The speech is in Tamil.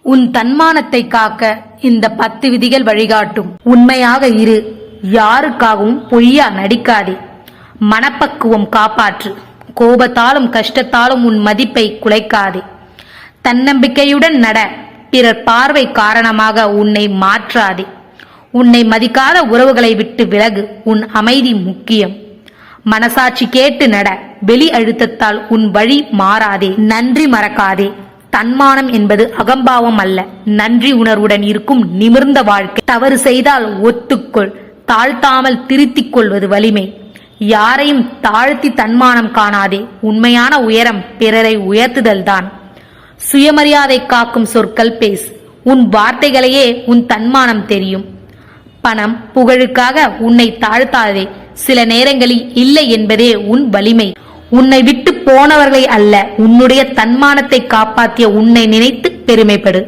உன் தன்மானத்தை காக்க இந்த 10 விதிகள் வழிகாட்டும். உண்மையாக இரு, யாருக்காகவும் பொய்யா நடிக்காதே. மனப்பக்குவம் காப்பாற்று, கோபத்தாலும் கஷ்டத்தாலும் உன் மதிப்பை குலைக்காதே. தன்னம்பிக்கையுடன் நட, பிறர் பார்வை காரணமாக உன்னை மாற்றாதே. உன்னை மதிக்காத உறவுகளை விட்டு விலகு, உன் அமைதி முக்கியம். மனசாட்சி கேட்டு நட, வெளி அழுத்தத்தால் உன் வழி மாறாதே. நன்றி மறக்காதே. தன்மானம் என்பது அகம்பாவம் அல்ல, நன்றி உணர்வுடன் இருக்கும் நிமிர்ந்த வாழ்க்கை. தவறு செய்தால் ஒத்துக்கொள், தாழ்த்தாமல் திருத்திக் கொள்வது வலிமை. யாரையும் தாழ்த்தி தன்மானம் காணாதே. உண்மையான உயரம் பிறரை உயர்த்துதல் தான். சுயமரியாதை காக்கும் சொற்கள் பேசு, உன் வார்த்தைகளையே உன் தன்மானம் தெரியும். பணம் புகழுக்காக உன்னை தாழ்த்தாதே. சில நேரங்களில் இல்லை என்பதே உன் வலிமை. உன்னை விட்டு போனவர்களை அல்ல, உன்னுடைய தன்மானத்தை காப்பாற்றிய உன்னை நினைத்து பெருமைப்படு.